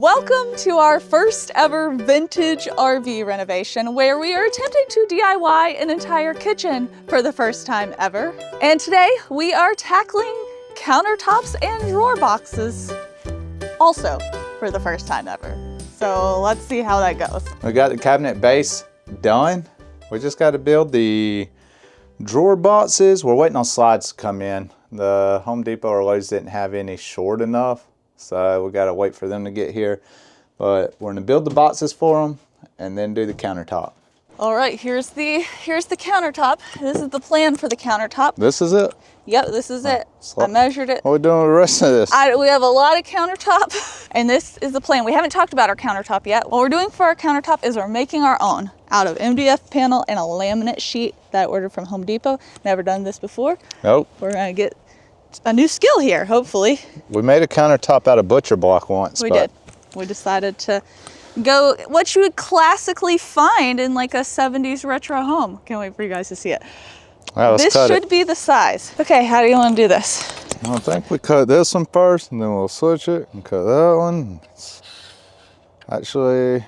Welcome to our first ever vintage RV renovation where we are attempting to DIY an entire kitchen for the first time ever. And today we are tackling countertops and drawer boxes also for the first time ever. So let's see how that goes. We got the cabinet base done. We just got to build the drawer boxes. We're waiting on slides to come in. The Home Depot or Lowe's didn't have any short enough, so we got to wait for them to get here. But we're gonna build the boxes for them and then do the countertop. All right, here's the countertop. This is the plan for the countertop. This is it? Yep, this is it. I measured it. What are we doing with the rest of this? We have a lot of countertop, and this is the plan. We haven't talked about our countertop yet. What we're doing for our countertop is we're making our own out of MDF panel and a laminate sheet that I ordered from Home Depot. Never done this before. Nope. We're gonna get a new skill here, hopefully. We made a countertop out of butcher block once. We did. We decided to go what you would classically find in like a 70s retro home. Can't wait for you guys to see it. Right, this should be the size. Okay, how do you want to do this? I think we cut this one first and then we'll switch it and cut that one. Actually,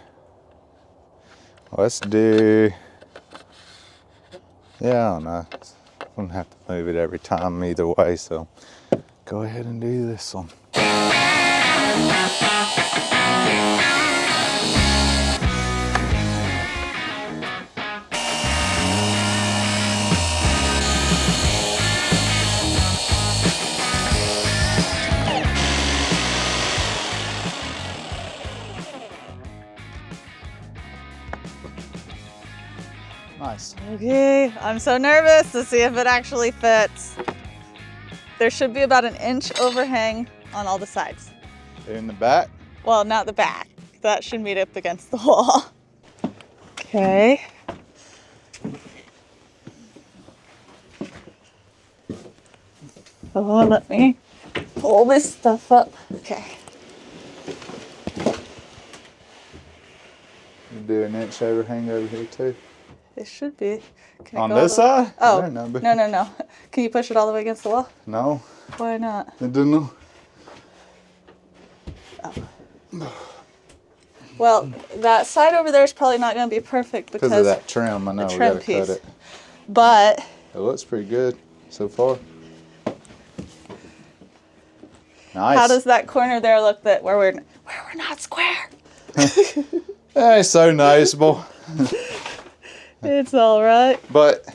let's do, I don't know. I'm gonna have to move it every time either way, so go ahead and do this one. Nice. Okay, I'm so nervous to see if it actually fits. There should be about an inch overhang on all the sides. In the back? Well, not the back. That should meet up against the wall. Okay. Oh, let me pull this stuff up. Okay. Do an inch overhang over here too. It should be. Can on this side? Oh, no. Can you push it all the way against the wall? No. Why not? I don't know. Oh. Well, that side over there is probably not going to be perfect because of that trim. I know we got to cut it. But it looks pretty good so far. Nice. How does that corner there look that where we're not square? Hey, so noticeable. It's all right. But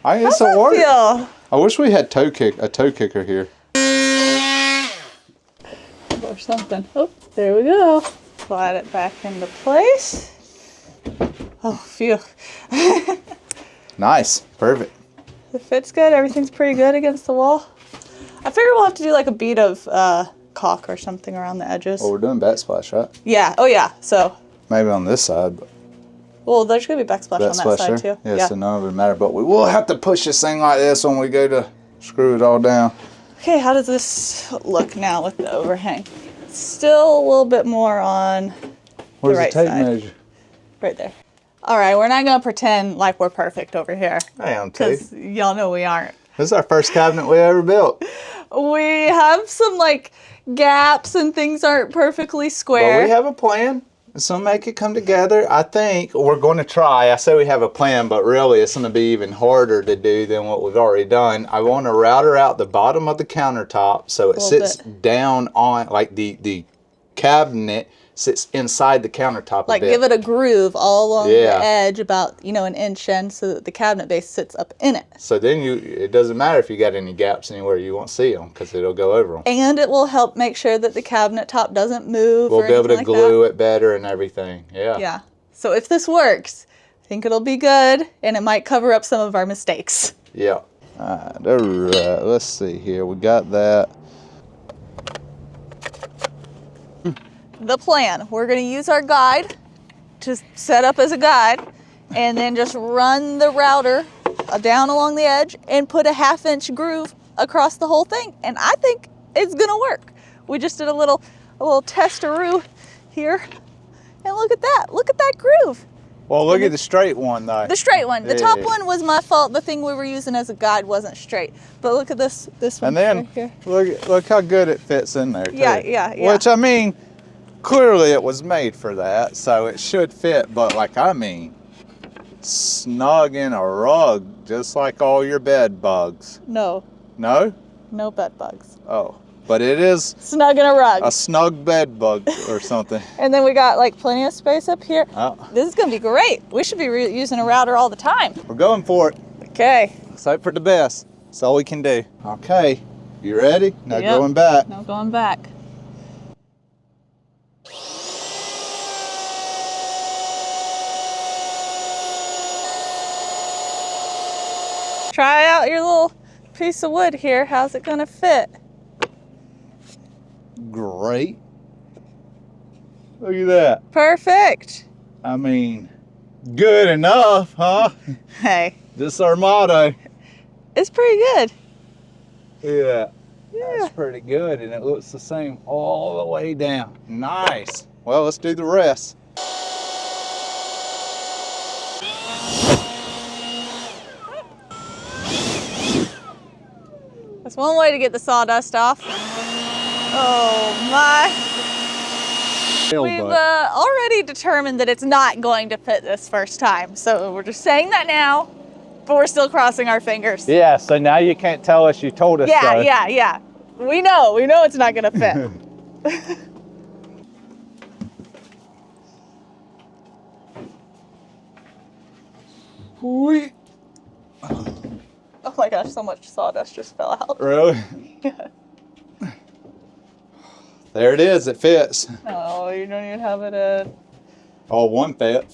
I guess it worked. I wish we had a toe kicker here. Or something. Oh, there we go. Slide it back into place. Oh, phew. Nice. Perfect. It fits good. Everything's pretty good against the wall. I figure we'll have to do like a bead of caulk or something around the edges. Well, we're doing backsplash, right? Yeah. Oh, yeah. So. Maybe on this side. But well, there's going to be backsplash on that side too. Yeah, so none of it matter. But we will have to push this thing like this when we go to screw it all down. Okay, how does this look now with the overhang? Still a little bit more on the right side. Where's the tape measure? Right there. All right, we're not going to pretend like we're perfect over here. I am too. Because y'all know we aren't. This is our first cabinet we ever built. We have some like gaps and things aren't perfectly square. But we have a plan. So make it come together. I think we're going to try. I say we have a plan, but really it's going to be even harder to do than what we've already done. I want to router out the bottom of the countertop so it sits down on, like the cabinet sits inside the countertop like a bit. Give it a groove all along the edge about, an inch in so that the cabinet base sits up in it. So then it doesn't matter if you got any gaps anywhere, you won't see them because it'll go over them. And it will help make sure that the cabinet top doesn't move. We'll be able to glue it better and everything. Yeah. Yeah. So if this works, I think it'll be good and it might cover up some of our mistakes. Yeah. All right. Let's see here. We got that. The plan, we're going to use our guide to set up as a guide and then just run the router down along the edge and put a 1/2 inch groove across the whole thing. And I think it's going to work. We just did a little testaroo here and look at that groove. Well, look at the straight one, though. The straight one. The top one was my fault. The thing we were using as a guide wasn't straight. But look at this one. And then right here. look how good it fits in there, too. Yeah. Which, I mean, clearly it was made for that, so it should fit, but like, I mean, snug in a rug, just like all your bed bugs. No. No? No bed bugs. Oh, but it is snug in a rug. a snug bed bug or something. And then we got like plenty of space up here. Oh. This is gonna be great. We should be using a router all the time. We're going for it. Okay. Let's hope for the best. That's all we can do. Okay, you ready? Now Yep. going back. No going back. Try out your little piece of wood here. How's it gonna fit? Great. Look at that. Perfect. I mean, good enough, huh? Hey, This is our motto. it's pretty good. Yeah. Yeah. That's pretty good, and it looks the same all the way down. Nice. Well, let's do the rest. That's one way to get the sawdust off. Oh my. We've already determined that it's not going to fit this first time. So we're just saying that now, but we're still crossing our fingers. Yeah, so now you can't tell us you told us so. Yeah. We know it's not gonna fit. Whee. Oh my gosh, so much sawdust just fell out. Really? Yeah. There it is, it fits. No, you don't even have it at... Oh, one fit,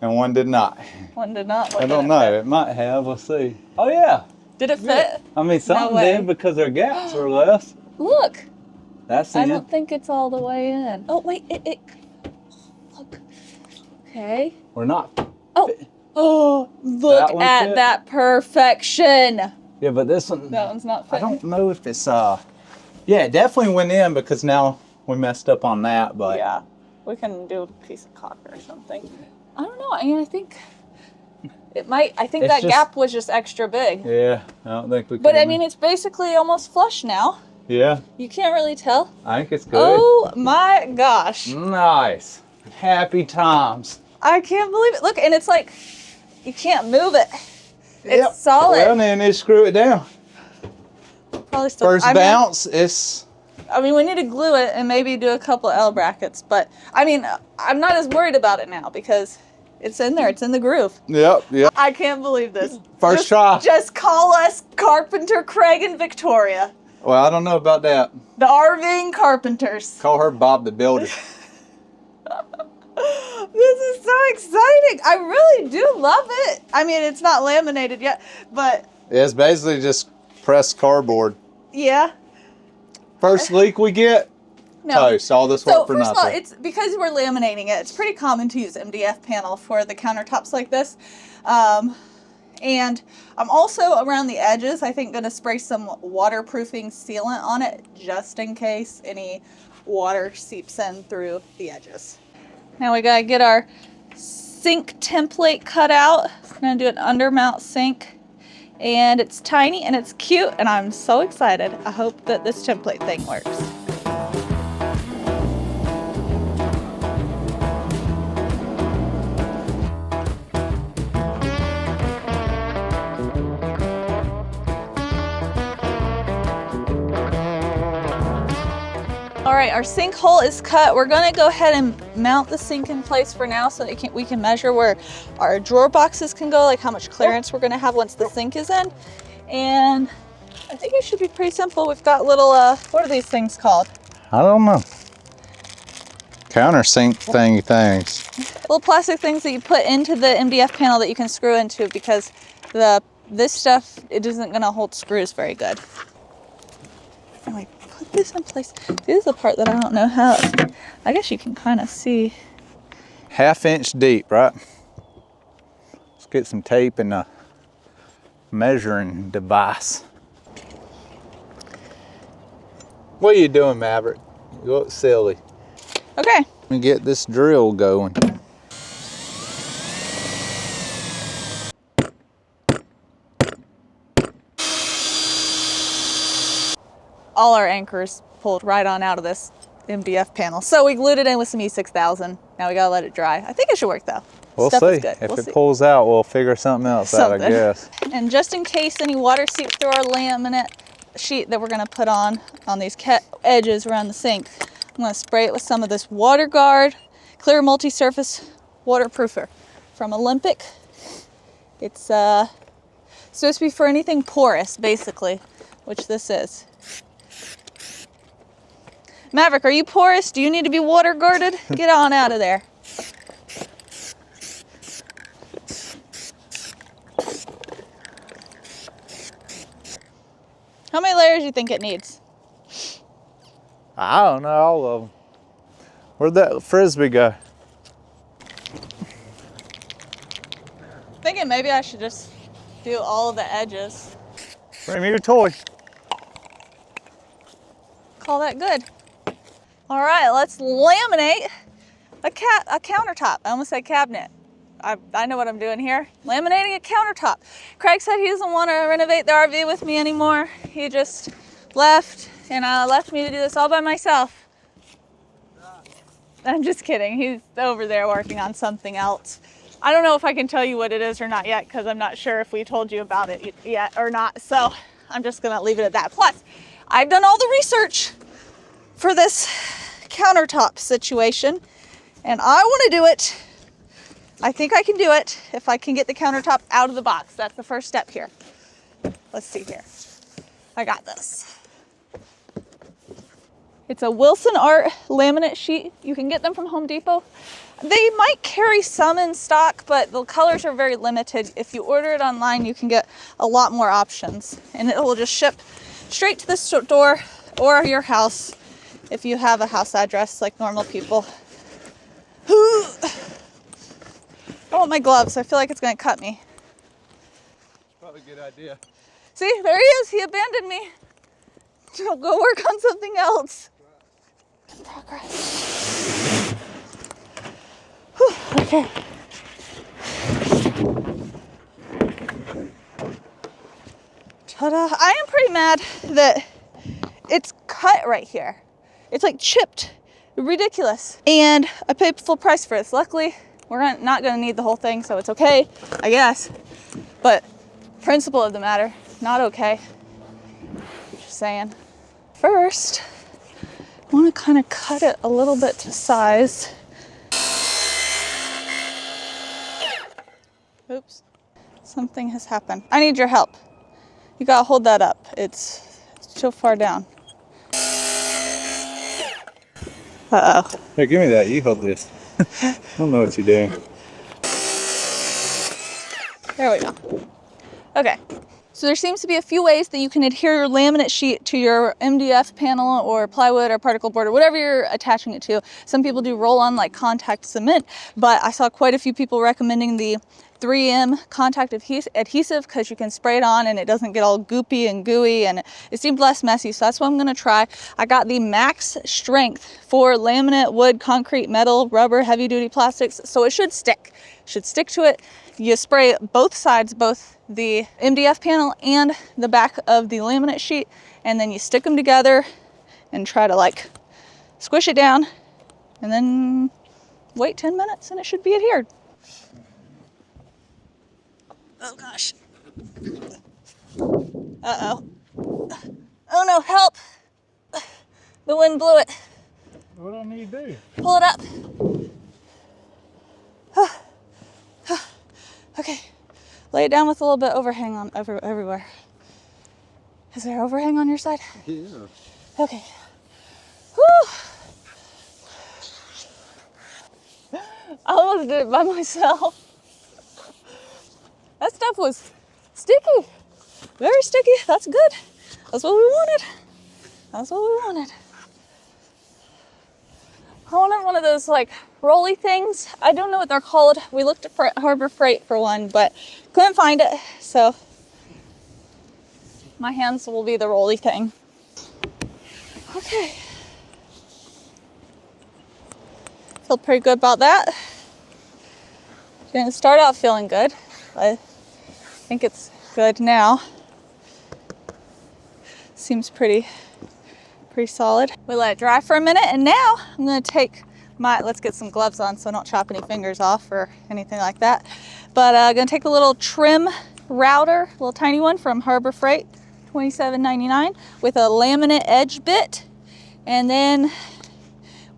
and one did not. One did not. I don't know, it might have, we'll see. Oh yeah. Did it fit? I mean, something way. did because their gaps are less. Look. That's I in. don't think it's all the way in. Oh, wait, it look. Okay. We're not. Oh, look That one at fit? that perfection. Yeah, but this one, That one's not I fitting. don't know if it's, yeah, it definitely went in because now we messed up on that, but. Yeah, we can do a piece of copper or something. I don't know. I mean, I think it might. I think It's that just- gap was just extra big. Yeah, I don't think we can. But I mean, it's basically almost flush now. Yeah, You can't really tell. I think it's good. Oh my gosh. Nice. Happy times. I can't believe it. Look, and it's like, you can't move it. It's Yep. solid. Well, then just screw it down. Probably still. First I mean, bounce, it's. I mean, we need to glue it and maybe do a couple of L brackets, but I mean, I'm not as worried about it now because it's in there. It's in the groove. Yep. I can't believe this. First try. Just call us Carpenter Craig and Victoria, Well, I don't know about that. the RVing carpenters. Call her Bob the Builder. This is so exciting. I really do love it. I mean, it's not laminated yet, but It's basically just pressed cardboard. yeah. First leak we get, No. toast. All this work So for first nothing. of all, it's because we're laminating it. It's pretty common to use MDF panel for the countertops like this. And I'm also around the edges, I think, going to spray some waterproofing sealant on it just in case any water seeps in through the edges. Now we got to get our sink template cut out. We're going to do an undermount sink. And it's tiny and it's cute and I'm so excited. I hope that this template thing works. All right, our sink hole is cut. We're gonna go ahead and mount the sink in place for now so that we can measure where our drawer boxes can go, like how much clearance we're gonna have once the sink is in. And I think it should be pretty simple. We've got little, what are these things called? I don't know. Countersink things. Little plastic things that you put into the MDF panel that you can screw into because this stuff, it isn't gonna hold screws very good. Anyway, put this in place. This is the part that I don't know how, I guess you can kind of see. 1/2 inch deep, right? Let's get some tape and a measuring device. What are you doing, Maverick? You look silly. Okay. Let me get this drill going. All our anchors pulled right on out of this MDF panel. So we glued it in with some E6000. Now we gotta let it dry. I think it should work though. We'll Stuff see. is good. If We'll it see. pulls out, we'll figure something else out, I guess. And just in case any water seeps through our laminate sheet that we're gonna put on these edges around the sink, I'm gonna spray it with some of this Water Guard Clear Multi-Surface Waterproofer from Olympic. It's supposed to be for anything porous, basically, which this is. Maverick, are you porous? Do you need to be water guarded? Get on out of there. How many layers do you think it needs? I don't know, all of them. Where'd that Frisbee go? Thinking maybe I should just do all of the edges. Bring me your toy. Call that good. All right, let's laminate a countertop. I almost said cabinet. I know what I'm doing here. Laminating a countertop. Craig said he doesn't want to renovate the RV with me anymore. He just left and left me to do this all by myself. I'm just kidding. He's over there working on something else. I don't know if I can tell you what it is or not yet because I'm not sure if we told you about it yet or not. So I'm just gonna leave it at that. Plus, I've done all the research for this countertop situation and I want to do it. I think I can do it if I can get the countertop out of the box. That's the first step here. Let's see here. I got this. It's a Wilson Art laminate sheet. You can get them from Home Depot. They might carry some in stock, but the colors are very limited. If you order it online, you can get a lot more options. And it will just ship straight to the store or your house if you have a house address like normal people. I want my gloves. I feel like it's going to cut me. Probably a good idea. See, there he is. He abandoned me. Go work on something else. In progress. Whew, okay. Ta-da. I am pretty mad that it's cut right here. It's like chipped. Ridiculous. And I paid full price for this. Luckily, we're not going to need the whole thing, so it's okay, I guess. But principle of the matter, not okay. Just saying. First, I want to kind of cut it a little bit to size. Oops. Something has happened. I need your help. You got to hold that up. It's too far down. Uh-oh. Here, give me that. You hold this. I don't know what you're doing. There we go. Okay. So there seems to be a few ways that you can adhere your laminate sheet to your MDF panel or plywood or particle board or whatever you're attaching it to. Some people do roll-on like contact cement, but I saw quite a few people recommending the 3M contact adhesive because you can spray it on and it doesn't get all goopy and gooey and it seemed less messy. So that's what I'm gonna try. I got the max strength for laminate, wood, concrete, metal, rubber, heavy duty plastics. So it should stick. Should stick to it. You spray both sides, both the MDF panel and the back of the laminate sheet, and then you stick them together and try to like squish it down and then wait 10 minutes and it should be adhered. Oh gosh. Uh-oh. Oh no, help. The wind blew it. What do I need to do? Pull it up. Okay. Lay it down with a little bit overhang on everywhere. Is there overhang on your side? Yeah. Okay. Whew. I almost did it by myself. That stuff was sticky. Very sticky. That's good. That's what we wanted. That's what we wanted. I wanted one of those like rolly things. I don't know what they're called. We looked at Harbor Freight for one, but couldn't find it. So my hands will be the rolly thing. Okay. Feel pretty good about that. Gonna start out feeling good. I think it's good now. Seems pretty Pretty solid. We let it dry for a minute, and now I'm gonna take let's get some gloves on so I don't chop any fingers off or anything like that. But I'm gonna take a little trim router, a little tiny one from Harbor Freight, $27.99, with a laminate edge bit. And then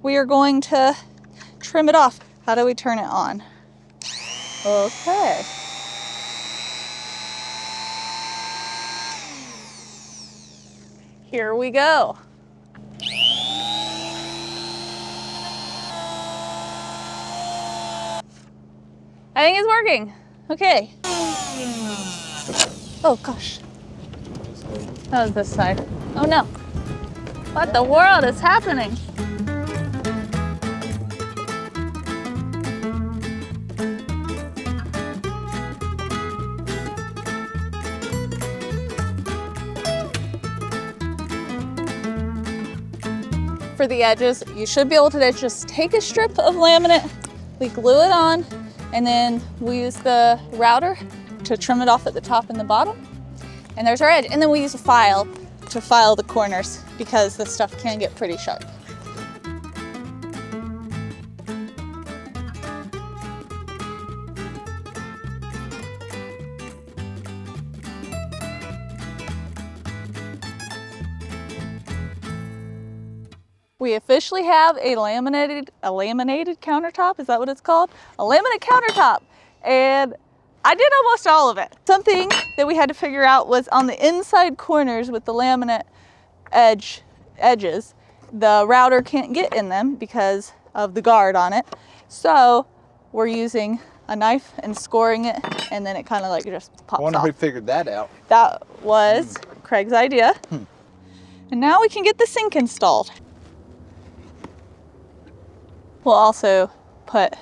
we are going to trim it off. How do we turn it on? Okay. Here we go. I think it's working. Okay. Oh gosh. That was this side. Oh no. What the world is happening? For the edges, you should be able to just take a strip of laminate, we glue it on, and then we use the router to trim it off at the top and the bottom. And there's our edge. And then we use a file to file the corners because this stuff can get pretty sharp. We officially have a laminated countertop. Is that what it's called? A laminate countertop. And I did almost all of it. Something that we had to figure out was on the inside corners with the laminate edges, the router can't get in them because of the guard on it. So we're using a knife and scoring it, and then it kind of like just pops off. I wonder who figured that out. That was Craig's idea. And now we can get the sink installed. We'll also put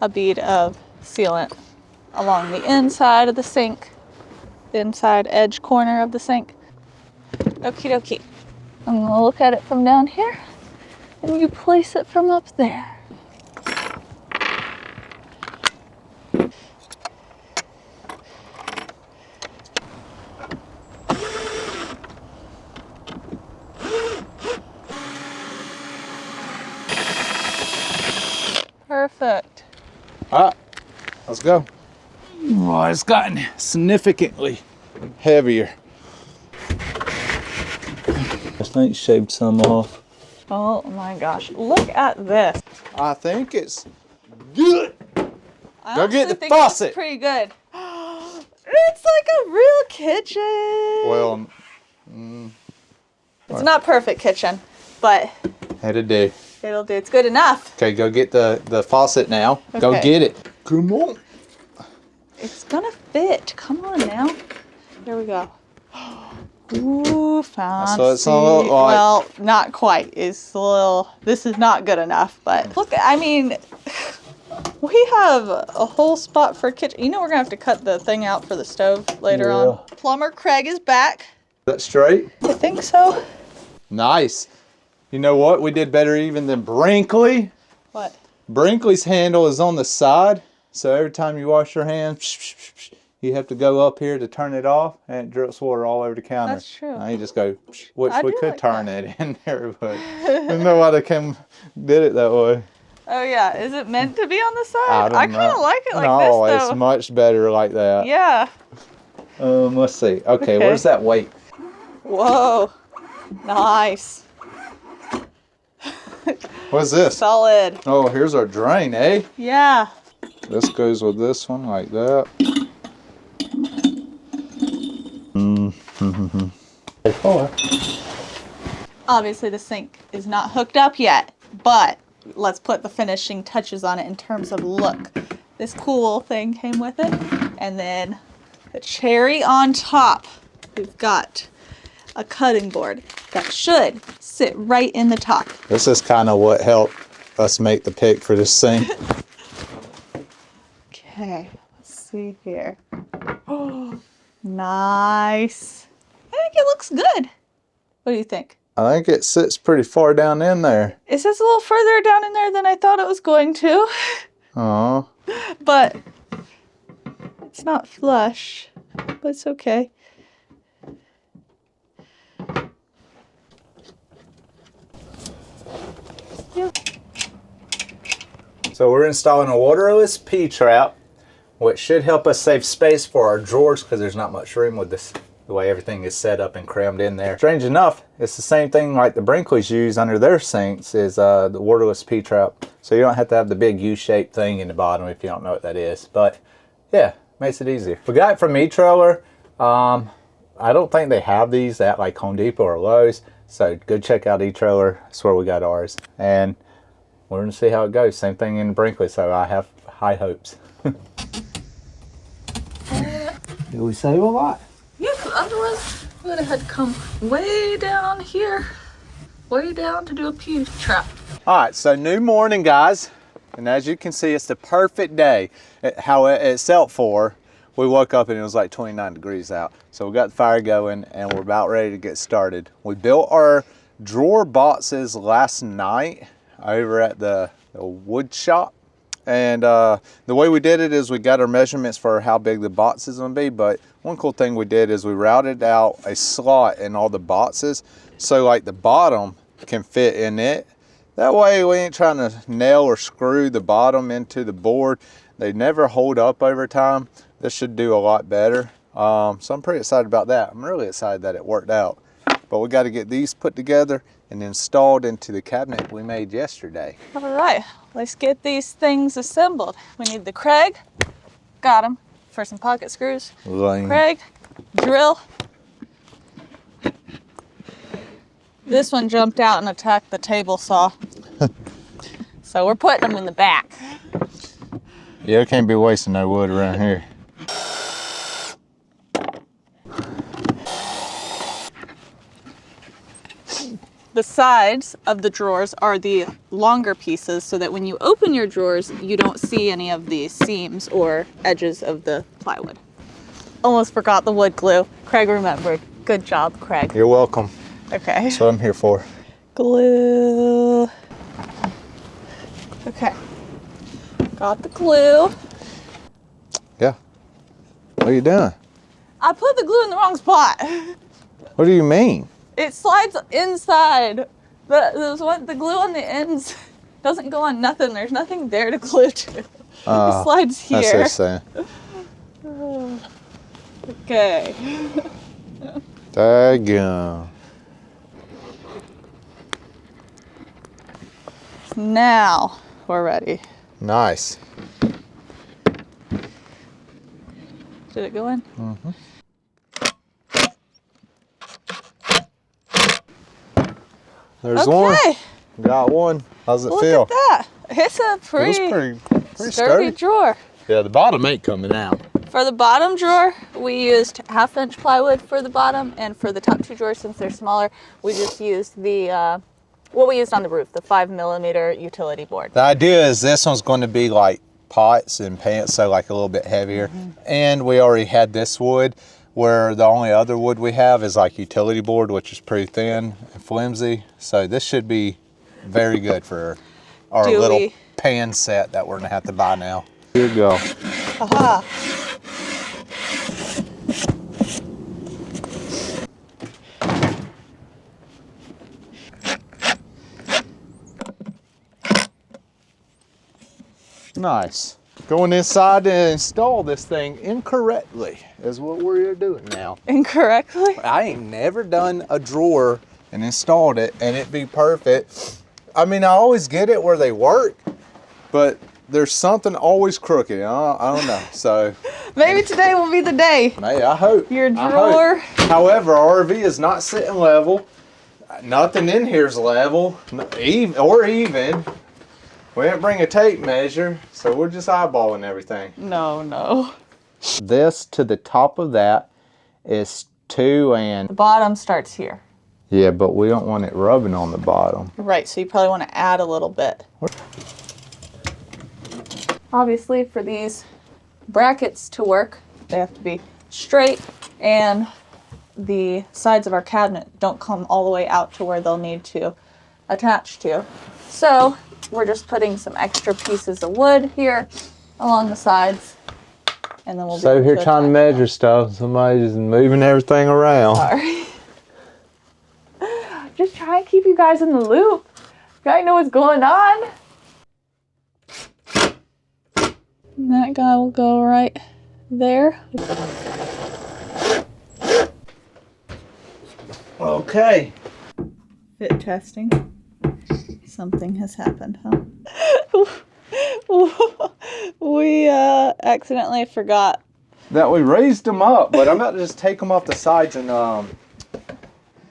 a bead of sealant along the inside of the sink, the inside edge corner of the sink. Okie dokie. I'm gonna look at it from down here, and you place it from up there. Perfect. All right, let's go. Oh, it's gotten significantly heavier. I think shaved some off. Oh my gosh, look at this. I think it's good. I Go get honestly the think it's faucet. pretty good. It's like a real kitchen. Well, it's not perfect kitchen, but had to do. it'll do. It's good enough. Okay, go get the faucet now. Okay. Go get it. Come on. It's gonna fit. Come on now. Here we go. Ooh, fancy. So it's a little like, well, not quite. It's a little. This is not good enough. But look, I mean, we have a whole spot for kitchen. You know, we're gonna have to cut the thing out for the stove later on. Plumber Craig is back. Is that straight? I think so. Nice. You know what? We did better even than Brinkley. What? Brinkley's handle is on the side, so every time you wash your hands, you have to go up here to turn it off, and it drips water all over the counter. That's true. Now you just go, which I we do could like turn that. it in there, but there's no why they did it that way. Oh yeah, is it meant to be on the side? I don't know. kind of like it like no, this though. it's much better like that. Yeah. Let's see. Okay, Okay. where's that weight? Whoa. Nice. What's this? Solid. Oh, here's our drain, eh? Yeah. This goes with this one like that. Obviously the sink is not hooked up yet, but let's put the finishing touches on it in terms of look. This cool thing came with it, and then the cherry on top, we've got a cutting board that should sit right in the top. This is kind of what helped us make the pick for this sink. Okay, let's see here. Oh, nice. I think it looks good. What do you think? I think it sits pretty far down in there. It sits a little further down in there than I thought it was going to. Oh. But it's not flush, but it's okay. you. So we're installing a waterless P-trap, which should help us save space for our drawers because there's not much room with this, the way everything is set up and crammed in there. Strange enough, it's the same thing like the Brinkleys use under their sinks is the waterless P-trap. So you don't have to have the big U-shaped thing in the bottom if you don't know what that is. But yeah, makes it easier. We got it from E-Trailer. I don't think they have these at like Home Depot or Lowe's. So go check out E-Trailer. That's where we got ours. And we're going to see how it goes. Same thing in Brinkley, so I have high hopes. Did we save a lot? Yeah, otherwise we would have had to come way down here, way down to do a P-trap. All right, so new morning, guys. And as you can see, it's the perfect day. How it set for, we woke up and it was like 29 degrees out. So we got the fire going and we're about ready to get started. We built our drawer boxes last night over at the wood shop. And the way we did it is we got our measurements for how big the box is going to be. But one cool thing we did is we routed out a slot in all the boxes. So like the bottom can fit in it. That way we ain't trying to nail or screw the bottom into the board. They never hold up over time. This should do a lot better. So I'm pretty excited about that. I'm really excited that it worked out. But we got to get these put together and installed into the cabinet we made yesterday. All right, let's get these things assembled. We need the Craig, got him, for some pocket screws. Lame. Craig, drill. This one jumped out and attacked the table saw. So we're putting them in the back. Yeah, it can't be wasting no wood around here. The sides of the drawers are the longer pieces so that when you open your drawers, you don't see any of the seams or edges of the plywood. Almost forgot the wood glue. Craig remembered. Good job, Craig. You're welcome. Okay. That's what I'm here for. Glue. Okay. Got the glue. Yeah. What are you doing? I put the glue in the wrong spot. What do you mean? It slides inside. The glue on the ends doesn't go on nothing. There's nothing there to glue to. It slides here. That's what I'm saying. Okay. Daggone. Now we're ready. Nice. Did it go in? Mm-hmm. There's one. Got one. How's it feel? Look at that. It's a pretty sturdy drawer. Yeah, the bottom ain't coming out. For the bottom drawer, we used 1/2-inch plywood for the bottom, and for the top two drawers, since they're smaller, we just used the what we used on the roof, the 5mm utility board. The idea is this one's going to be like pots and pans, so like a little bit heavier. Mm-hmm. And we already had this wood, where the only other wood we have is like utility board, which is pretty thin and flimsy. So this should be very good for our little pan set that we're gonna have to buy now. Here you go. Aha. Nice. Going inside to install this thing incorrectly is what we're doing now. Incorrectly? I ain't never done a drawer and installed it and it be perfect. I mean, I always get it where they work, but there's something always crooked. I don't know. So maybe today will be the day. Hey, I hope. Your drawer. However, our RV is not sitting level. Nothing in here is level or even. We didn't bring a tape measure, so we're just eyeballing everything. No. This to the top of that is 2 and... The bottom starts here. Yeah, but we don't want it rubbing on the bottom. Right, so you probably want to add a little bit. Obviously, for these brackets to work, they have to be straight, and the sides of our cabinet don't come all the way out to where they'll need to attach to. So we're just putting some extra pieces of wood here along the sides, and then we'll So here trying to measure stuff, somebody's moving everything around. Sorry. Just try and keep you guys in the loop. Guy know what's going on. And that guy will go right there. Okay. Fit testing. Something has happened, huh? We accidentally forgot. That we raised them up, but I'm about to just take them off the sides and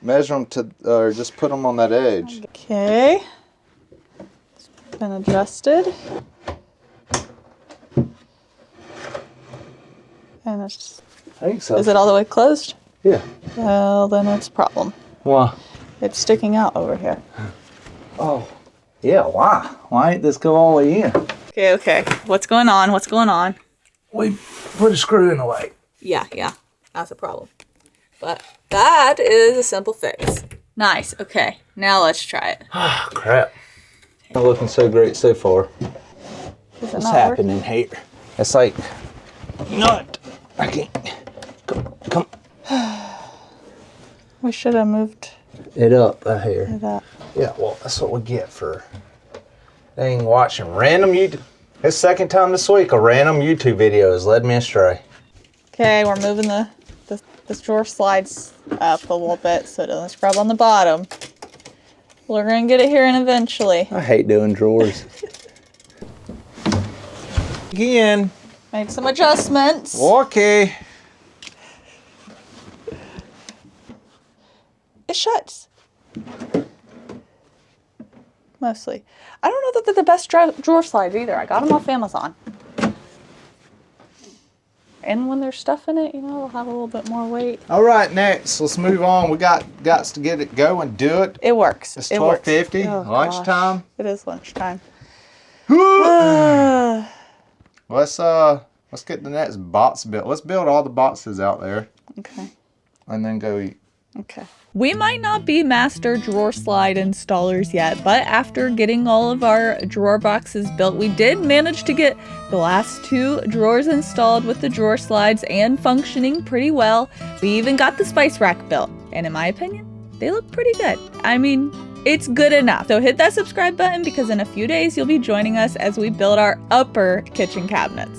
measure them to, or just put them on that edge. Okay. It's been adjusted. And it's, I think so. is it all the way closed? Yeah. Well, then it's a problem. Why? It's sticking out over here. Oh. Yeah, why? Why ain't this go all the way in? Okay. What's going on? What's going on? We put a screw in the way. Yeah. That's a problem. But that is a simple fix. Nice. Okay. Now let's try it. Oh, crap. Not looking so great so far. What's happening here? It's like, not. I can't. Come. We should have moved It up here. that. Yeah, well, that's what we get for dang watching random YouTube. It's second time this week a random YouTube video has led me astray. Okay, we're moving this drawer slides up a little bit so it doesn't scrub on the bottom. We're gonna get it here and eventually. I hate doing drawers. Again. Made some adjustments. Okay. It shuts. Mostly. I don't know that they're the best drawer slides either. I got them off Amazon. And when there's stuff in it, you know, they'll have a little bit more weight. All right, next, let's move on. We got to get it going. Do it. It works. It's It works. 12:50. Oh, Lunchtime. gosh. It is lunchtime. Let's get the next box built. Let's build all the boxes out there. Okay. And then go eat. Okay. We might not be master drawer slide installers yet, but after getting all of our drawer boxes built, we did manage to get the last 2 drawers installed with the drawer slides and functioning pretty well. We even got the spice rack built, and in my opinion, they look pretty good. I mean, it's good enough. So hit that subscribe button because in a few days you'll be joining us as we build our upper kitchen cabinets.